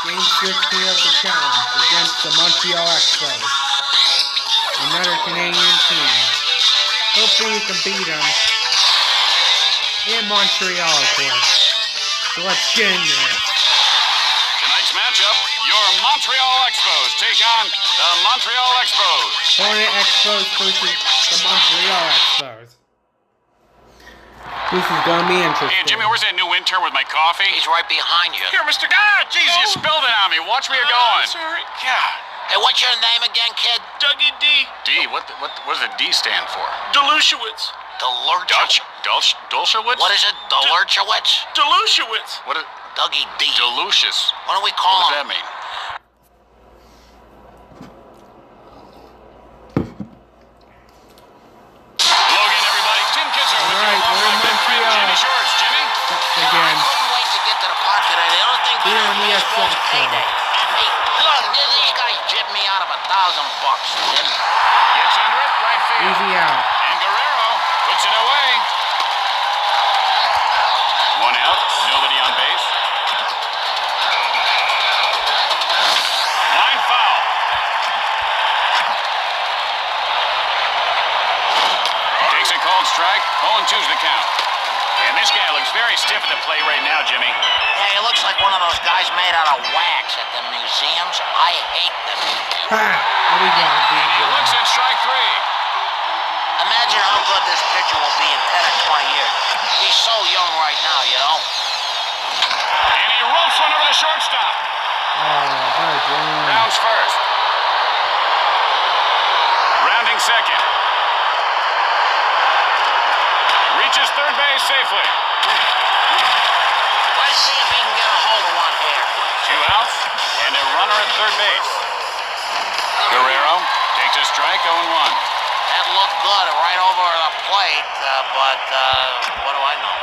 Game 16 of the challenge against the Montreal Expos. Another Canadian team. Hopefully we can beat them. In Montreal, of course. So let's get in there. Tonight's matchup, your Montreal Expos take on the Montreal Expos. Hornets Expos versus the Montreal Expos. This is gonna be interesting. Hey, Jimmy, where's that new intern with my coffee? He's right behind you. Here, Mr. God, jeez, you spilled it on me. Watch where you're going. Sorry. God. Hey, what's your name again, kid? Dougie D. D, what does the D stand for? Delushewitz. Dulcewitz? What is it? Delushewitz? Delushewitz. What is Dougie D. Delucious? What do we call What does him? that mean? Logan, everybody. Tim Kitzer with All right, you. we're in Montreal. Jimmy Shorts, Jimmy. Again. I couldn't wait to get to the park today. The only thing Here better in than the baseball is Expos. payday. Hey, look, these guys jibbed me out of $1,000, Tim. Gets under it, right field. Easy out. And Guerrero puts it away. One out, nobody on base. Line foul. Takes a called strike. 0-2's the count. And this guy looks very stiff at the plate right now, Jimmy. Yeah, he looks like one of those guys made out of wax at the museums. I hate them. Ha! There we go. And he looks at strike three. Imagine how good this pitcher will be in 10 or 20 years. He's so young right now, you know. And he ropes one over the shortstop. Rounds first. Rounding second. Reaches third base safely. Let's see if he can get a hold of one here. 2 outs and a runner at third base. Guerrero takes a strike, 0-1. That looked good right over the plate, but what do I know?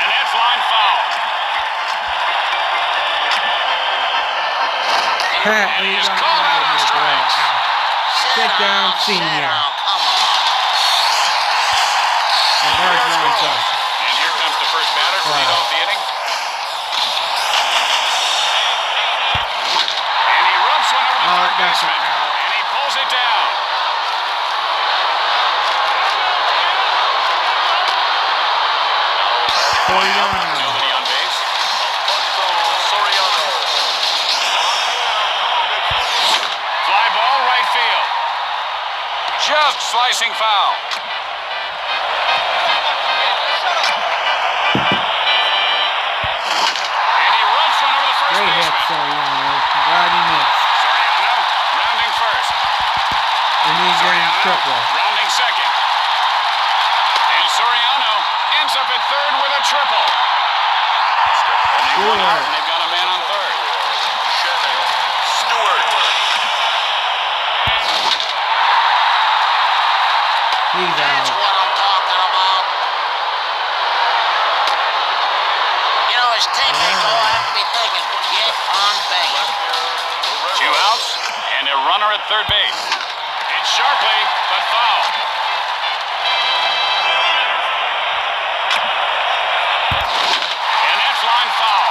And that's line foul. And he is called out on strikes. Sit down, senior. Come on. And Barnes runs up. And here comes the first batter to lead off the inning. And he rubs one over the third that's baseman. And he pulls it down. One out, nobody on base. Fly ball, right field. Just slicing foul. And he rubs one over the first Great hit, baseman. Soriano. Glad he missed. Soriano rounding first. And he's getting triple. Rounding second. And Soriano ends up at third with a triple. Only one out, and they've got a man on third. He's That's out. what I'm talking about. You know, as teammates, all I have to be thinking, get on base. 2 outs and a runner at third base. Hit sharply, but foul. And that's line foul.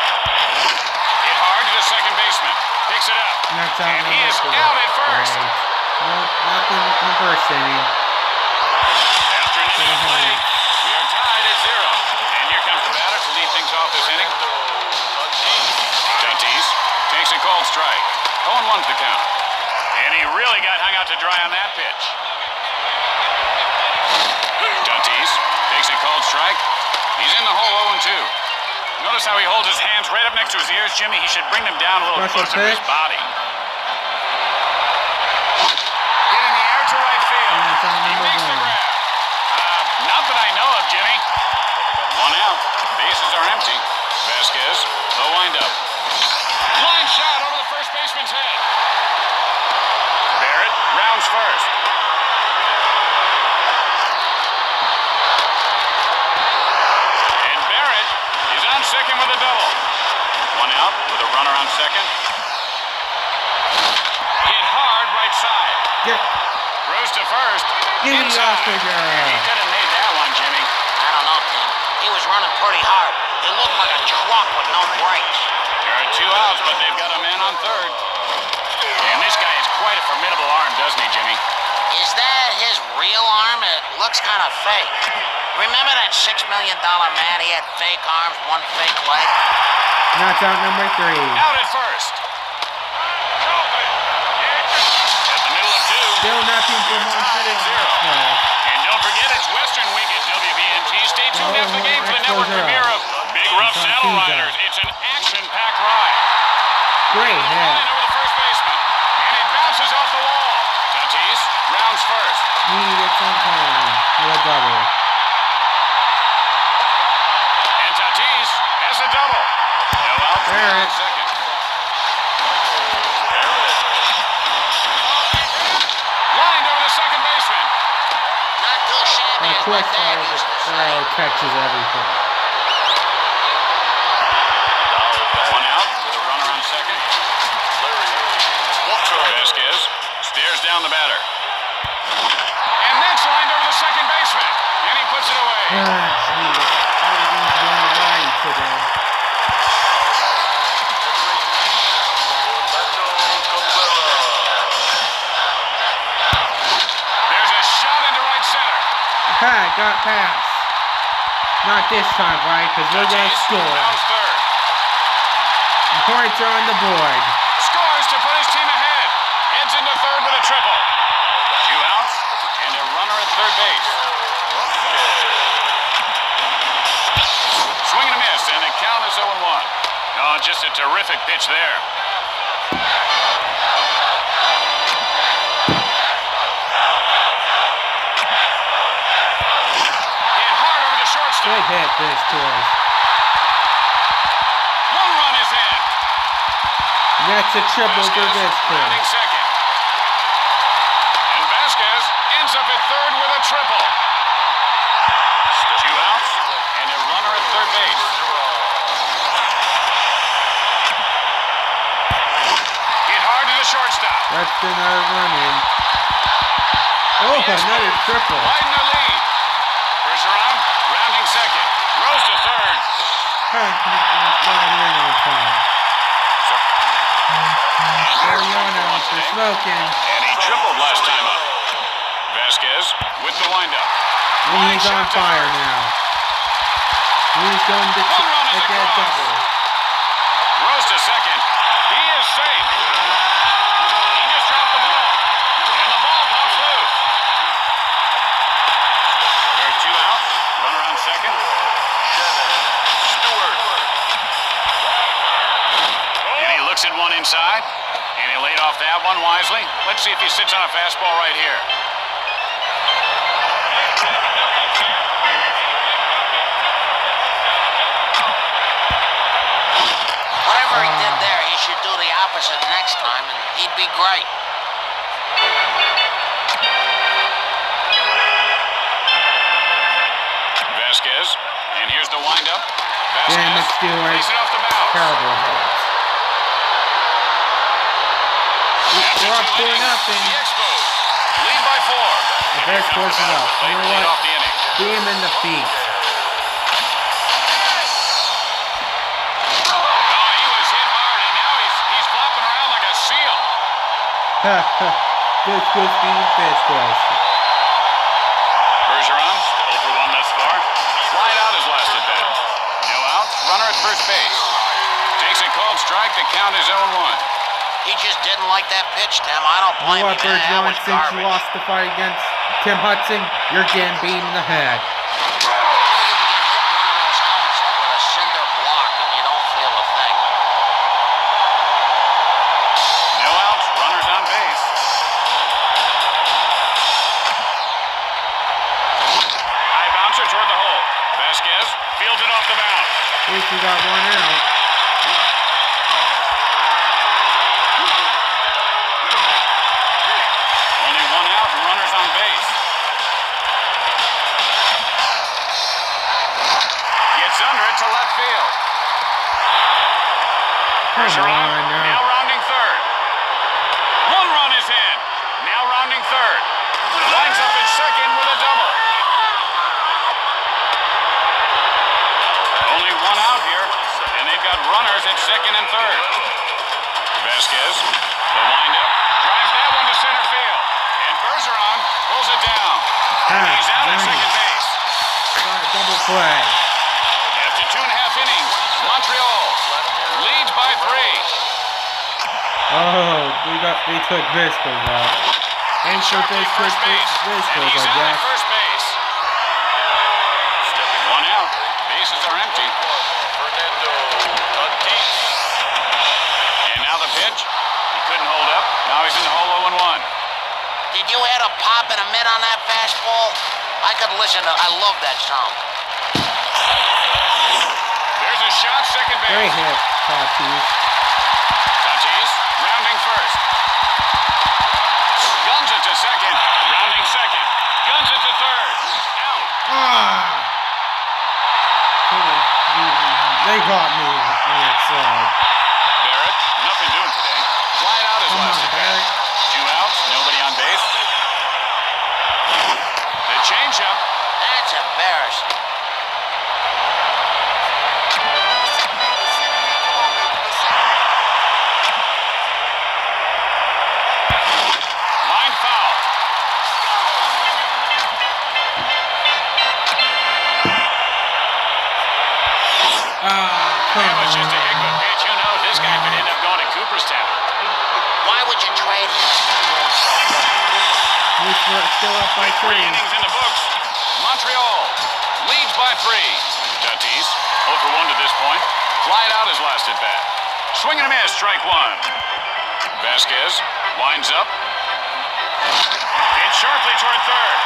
Hit hard to the second baseman. Picks it up. And that's out. And he is number 4. out at first. Right. Nope, nothing in the first inning. After an inning of play, we are tied at 0. And here comes the batter to lead things off this inning. Tatis takes a called strike. 0-1's the count. And he really got hung out to dry on that pitch. Tatis takes a called strike. He's in the hole 0-2. Notice how he holds his hands right up next to his ears, Jimmy. He should bring them down a little Special closer to his pitch. body. Hit in the air to right field. And it's on He number makes the 1. grab. Not that I know of, Jimmy. 1 out. Bases are empty. Vasquez, the windup. Line shot over the first baseman's head. Barrett rounds first. And Barrett is on second with a double. 1 out with a runner on second. Hit hard right side. Get, Throws to first. give me Inside. Oscar He Guerrero. could have made that He was running pretty hard. It looked like a truck with no brakes. There are 2 outs, but they've got a man on third. And this guy has quite a formidable arm, doesn't he, Jimmy? Is that his real arm? It looks kind of fake. Remember that $6 million man? He had fake arms, one fake leg. That's out number 3. Out at first. At the middle of 2. Still nothing for Montreal Expos. And don't forget, it's Western Week at WBNT. Stay tuned after the game for the network premiere of Big Rough Saddle Riders. It's an action-packed ride. Great Line hit. over the first baseman. And it bounces off the wall. Tatis rounds first. He gets on time for a double. And Tatis has a double. No out for Barrett. second. Lined over the second baseman. Not too shabby. And as quick my dad used to say. catches everything. 1 out with a runner on second. Vasquez stares down the batter. And that's lined over the second baseman. And he puts it away. Geez. Everything's going right today. There's a shot into right center. Got past. Not this time, right? Because we're going to Tatis score. rounds third. The points are on the board. Scores to put his team ahead. Heads into third with a triple. 2 outs and a runner at third base. Swing and a miss, and the count is 0-1. Oh, just a terrific pitch there. Hit hard over the shortstop. Good hit, this toys. 1 run is in. That's a triple for Vasquez this rounding toy. second. And Vasquez ends up at third with a triple. 2 outs and a runner at third base. Hit hard to the shortstop. That's another run in. Oh, another triple. Widen their lead. Bergeron rounding second. Rose to third. Not in on time. Mariano for smoking. And he tripled last time up. Vasquez with the windup. And he's on fire now. He's going to get a double. Rose to second. He is safe. He just dropped the ball. And the ball pops loose. There are 2 outs. Runner on second. Stewart. And he looks at one inside. And he laid off that one wisely. Let's see if he sits on a fastball right here. Whatever he did there, he should do the opposite next time, and he'd be great. Vasquez. And here's the windup. Damn it, Vasquez Stewart. lays it off the bow. Terrible hit. After We're up 2 4-0. innings, the Expos lead by 4. The best force is up. You know Lead what? off the inning. Beat him in the feet. Oh, he was hit hard, and now he's flopping around like a seal. Good speed, fist was. Bergeron, 0 for 1 thus far. Fly out his last at bat. No out. Runner at first base. Takes a called strike. The count is 0-1. He just didn't like that pitch, Tim. I don't You blame know him. what, Man, that Bergeron, was since you garbage. lost the fight against Tim Hudson, you're getting beaten in the head. You get hit in one of those helmets with a cinder block, and you don't feel a thing. No outs. Runners on base. High bouncer toward the hole. Vasquez fields it off the mound. At least we got 1 out. Only 1 out and runners on base. Gets under it to left field. Come on Now now. rounding third. 1 run is in. Now rounding third. Lines up at second with a double. second and third. Vasquez, the windup, drives that one to center field. And Bergeron pulls it down. He's out at second base. Double play. After 2.5 innings, Montreal leads by 3. Oh, we took Viscos out. And for First base. And Viscos, he's I out at guess. first base. One out. Bases are empty. And now the pitch. He couldn't hold up. Now he's in the hole 0-1. Did you hear the pop in a mid on that fastball? I could listen to. I love that song. There's a shot, second base. Great hit, Tatis. Tatis rounding first. Guns it to second. Rounding second. Guns it to third. Out. They got me on that side. Barrett, nothing doing today. Flying out his last at bat. 2 outs, nobody on base. The changeup. That's embarrassing. Line foul. Come That was just a on. hiccup pitch. Who knows? This guy could end up going to Cooperstown. Why would you trade him? We're still up by 3. 3 innings in the books. Montreal leads by 3. Tatis, 0 for 1 to this point. Flied out his last at bat. Swing and a miss, strike 1. Vasquez winds up. Hit sharply toward third.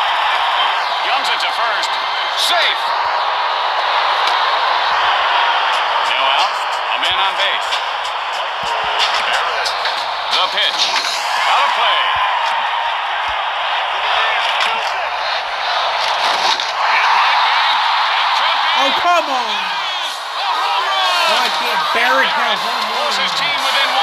Guns it to first. Safe. No out. A man on base. The pitch. Out of play. It might be. It could be. Oh, come on. A home run. Why can't Barrett have home Pulls his team within 1.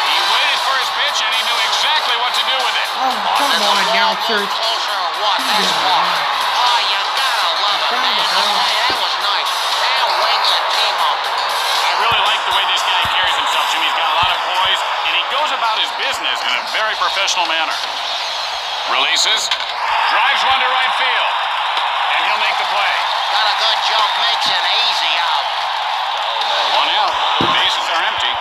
He waited for his pitch and he knew exactly what to do with it. Oh, come on, announcers. Closer or what? That's one. Oh, you gotta love it, man. Hey, that was nice. Now wake the team up. I really like the way this guy carries himself, Jimmy. He's got a lot of poise, and he goes about his business in a very professional manner. Releases, drives one to right field, and he'll make the play. Got a good jump, makes an easy out. 1 out, bases are empty.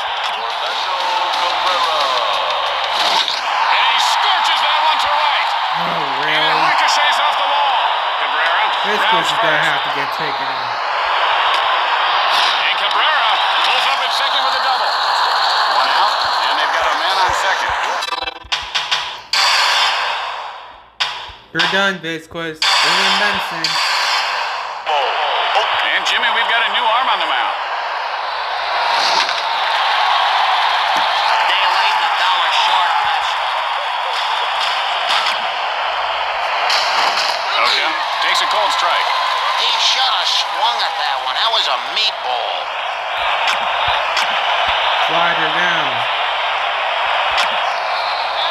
And he scorches that one to right. Oh, And it really? ricochets off the wall. Cabrera This rounds is gonna first. have to get taken out. And Cabrera pulls up at second with a double. 1 out, and they've got a man on second. You're done, Visquez. Bring in Benson. And Jimmy, we've got a new arm on the mound. Day late and $1 short on that. Okay, takes a cold strike. He should have swung at that one. That was a meatball. Slider down.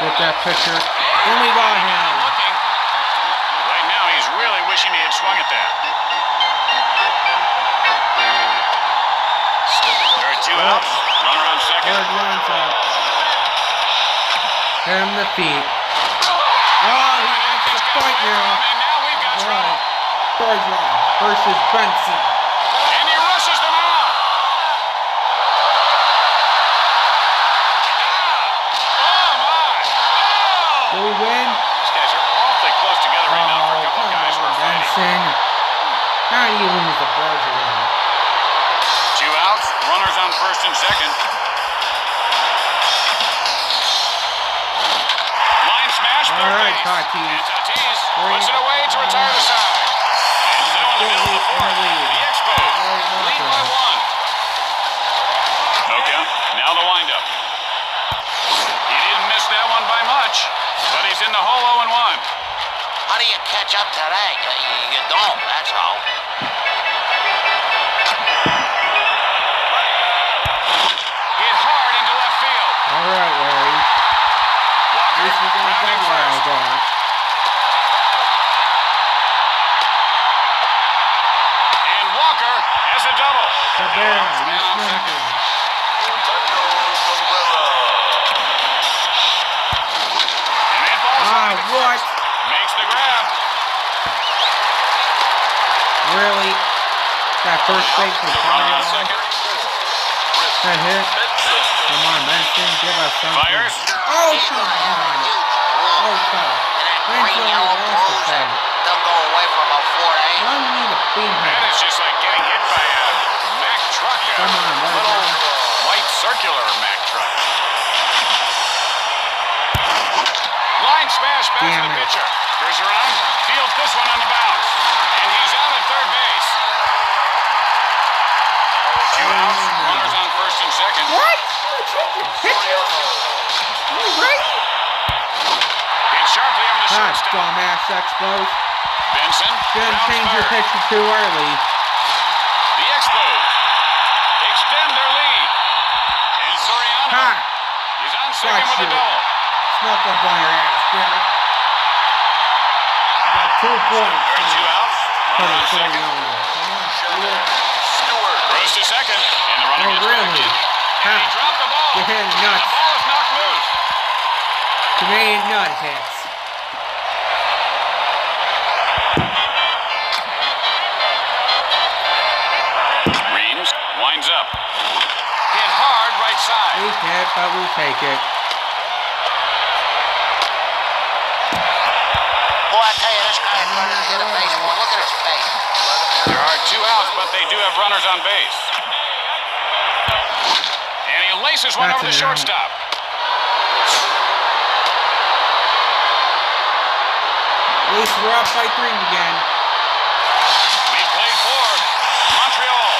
Get that pitcher. And we got him. Looking. Right now, he's really wishing he had swung at that. There are 2 outs. Runner on second. Third one's up. Hit him the feet. Oh, he wants to fight now. And now we've got trouble. Bergeron versus Benson. And he rushes them out. Oh, my. Oh. Do we win? These guys are awfully close together right now for a Oh, couple come guys who on, are fighting. Benson. How do you lose the Bergeron? 2 outs. Runners on first and second. Line smash. All third right, base. Tatis. And Tatis puts it away to retire the side. And now in the middle of the fourth, the Expos lead by 1. Okay, now the windup. He didn't miss that one by much, but he's in the hole 0-1. How do you catch up to that? You don't, that's all. Hit hard into left field. All right, Larry. At least we're going to Rounding double first. out on it. And Walker has a double. Cabrera, Man you on snuck second. him. foot. Makes the grab. Really? That first base was The runner on second. that hit. Come on, Benson, give us something. Fires. Oh, come on. Okay. And that Benson green yellow only lost bruise the that thing. they'll go away for about 4 to 8. Why do you need a beam That head? is just like getting hit by a Mack truck. Come on, a Mark. little white circular Mack truck. Line smash back to Damn the it. pitcher. Goes around, fields this one on the bounce. And he's out at third base. 2 outs, runners on first and second. What? Pitcher? You ready? Hit sharply over the Ah, shortstop. dumbass Expos. Benson. Didn't rounds change your third. pitcher too early. The Expos extend their lead. And Soriano Ha! is on second Got with a you. double. Snuck up on your ass, Derek. Got 2 points. There are 2 outs. Put Runner it on so second. young. Come on. Stewart throws to second. And the runner Oh, gets really? back in. Ha. And he dropped the ball. You're hitting The nuts. ball is knocked loose. Canadian nut hits. Reams winds up. Hit hard right side. Weak hit, but we'll take it. Boy, I tell you, this guy is ready to hit a baseball. Look at his face. There are 2 outs, but they do have runners on base. And he laces one That's over the an out. shortstop. At least we're up by 3 again. We've played 4. Montreal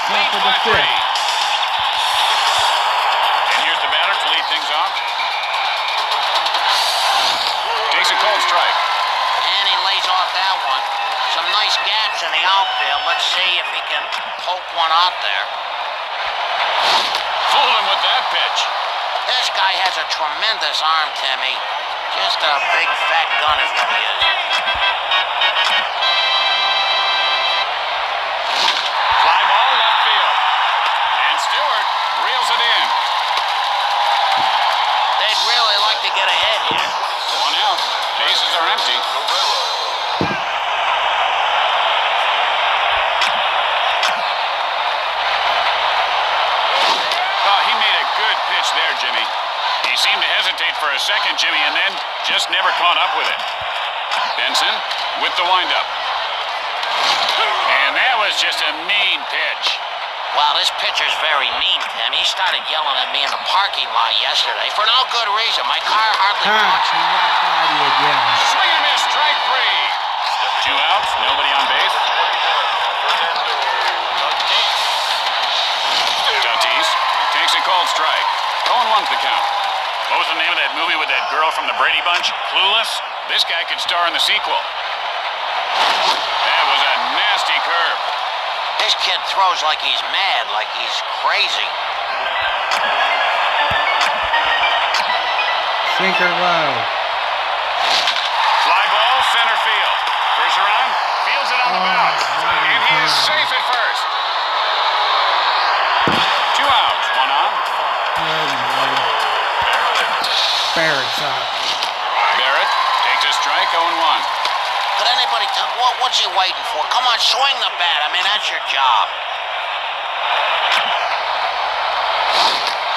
Not leads for the by 3. 5th. And here's the batter to lead things off. Takes a cold strike. And he lays off that one. Some nice gaps in the outfield. Let's see if he can poke one out there. Fooled him with that pitch. This guy has a tremendous arm, Timmy. Just a big fat gun is what he is. Fly ball left field. And Stewart reels it in. They'd really like to get ahead here. 1 out. Bases are empty. Oh, he made a good pitch there, Jimmy. He seemed to hesitate for a second, Jimmy, and then just never caught up with it. Benson with the windup. And that was just a mean pitch. Well, this pitcher's very mean, Tim. He started yelling at me in the parking lot yesterday for no good reason. My car hardly Ha! touched He got body again. Swing and miss, strike 3. 2 outs, nobody on base. Tatis takes a cold strike. 0-1's the count. What was the name of that movie with that girl from the Brady Bunch? Clueless? This guy could star in the sequel. That was a nasty curve. This kid throws like he's mad, like he's crazy. Sinker low. Fly ball, center field. Goes around, fields it on the bounce. And he is safe at first. 2 outs, 1 on. Good Lord. Barrett's up. Barrett takes a strike, 0-1. Could anybody tell what's he waiting for? Come on, swing the bat. I mean, that's your job.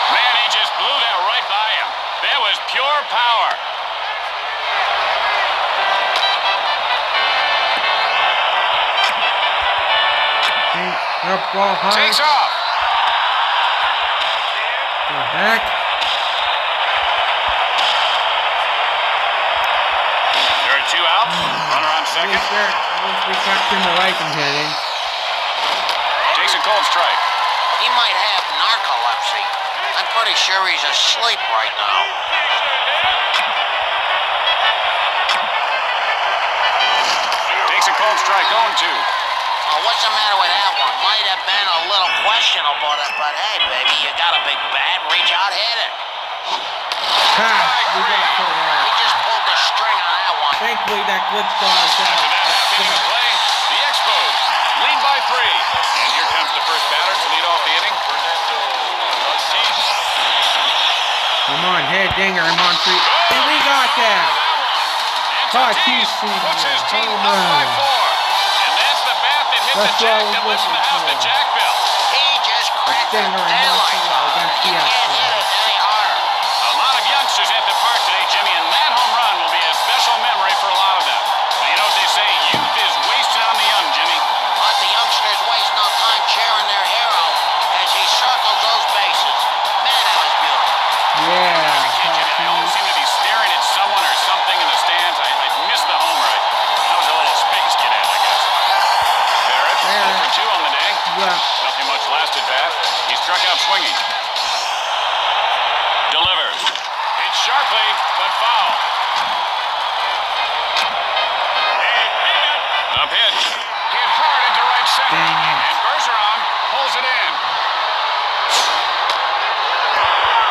Man, he just blew that right by him. That was pure power. Up ball high. Takes off. The heck? There are 2 outs. Runner on second. At least we kept him away from hitting. Takes a cold strike. He might have narcolepsy. I'm pretty sure he's asleep right now. Takes a cold strike, 0-2. Oh, what's the matter with that one? Might have been a little questionable, but hey, baby, you got a big bat. Reach out, hit it. Ha! We got pulled He out. just pulled the string on that one. Thankfully, that glitch ball is After out. that half inning of play, the Expos lead by 3. And here comes the first batter to lead off the inning. Come on, hit dinger in Montreal. And we got that. Tatis Senior, puts his team home up by run. 4. And that's the bat that hit That's the jack what I that was listened to looking House the for. Jack Bill. He just cracked the stinger in daylight. Montreal against the You can't Expos. hit it any harder. A lot of youngsters at the park today, Jimmy, and that home run will be a special memory for a lot of them. But you know what they say, youth is wasted on the young, Jimmy. But the youngsters waste no time cheering their hero as he circles those bases. Man, that was beautiful. Yeah, I always seem to be staring at someone or something in the stands. I missed the homer. I was a little space cadet, I guess. Barrett, 0 for 2 on the day. Yeah. Nothing much last at bat. He struck out swinging. Delivers. Hit sharply, but foul. The pitch. Hit hard into right center. Dang it. And Bergeron pulls it in.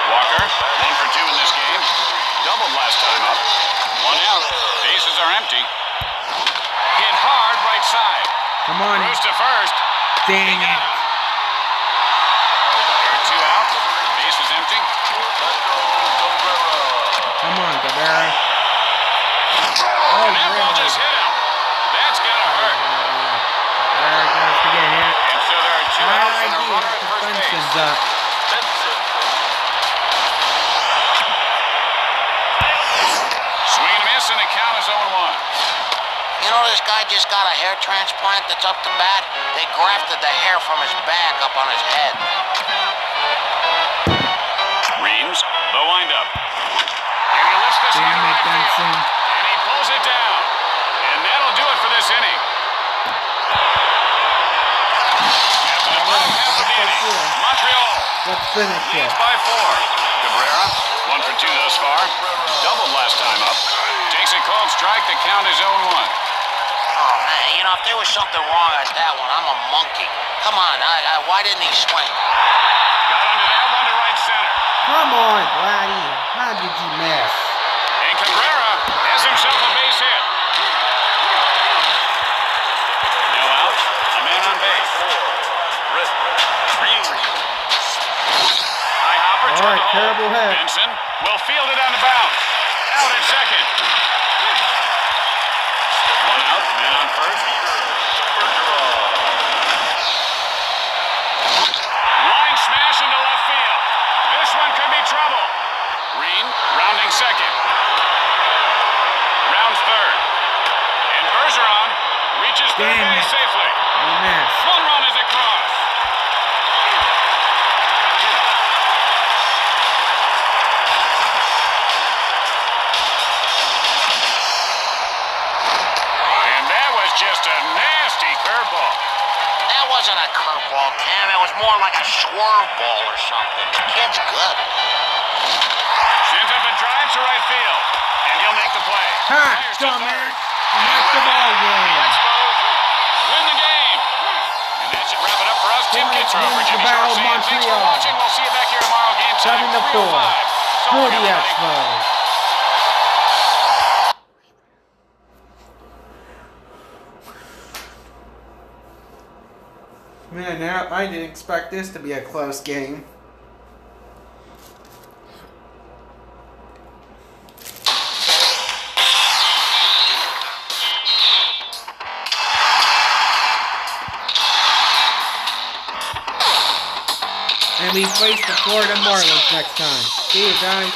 Walker, 1 for 2 in this game. Doubled last time up. 1 out. Bases are empty. Hit hard right side. Come on. Throws to first. Dang He got it. him. There are 2 out. Base is empty. Come on, Cabrera. Oh, And that ball just hit him. That's gotta hurt. Cabrera goes to get hit. And so there are 2 outs and a runner at first base. Benson's up. Swing and a miss, and the count is 0-1. You know this guy just got a hair transplant that's up to bat? They grafted the hair from his back up on his head. Reams, the windup. And he lifts this one Damn to it, right field. Benson. And he pulls it down. And that'll do it for this inning. After the bottom half of the inning, Montreal Let's finish it. leads by 4. Cabrera, 1 for 2 thus far. Doubled last time up. Takes a called strike. The count is 0-1. Oh, man, you know, if there was something wrong at that one, I'm a monkey. Come on, why didn't he swing? Got under that one to right center. Come on, Vladdy. How did you miss? And Cabrera has himself a base hit. No out. A man on base. High hopper toward Alright, the hole. terrible hit. Benson will field it on the bounce. Out at second. 1 out. Man on first. Line smash into left field. This one could be trouble. Green rounding second. Rounds third. And Bergeron reaches third Damn base it. safely. You missed. 1 run is across. And that was just a nasty curveball. That wasn't a curveball, Cam. It was more like a swerve ball or something. The kid's good. Sends up a drive to right field. And he'll make the play. Ha! Fires to Dumbass. third. Knocked the ball The game. Expos win the game. And that should wrap it up for us. Tim Hornets Kitzrow for win Jimmy the Battle Short of saying thanks for Montreal. watching. We'll see you back here tomorrow. Game time 7-4. 3:05. So For long, the everybody. Expos. Man, now I didn't expect this to be a close game. And we face the Florida Marlins next time. See you guys.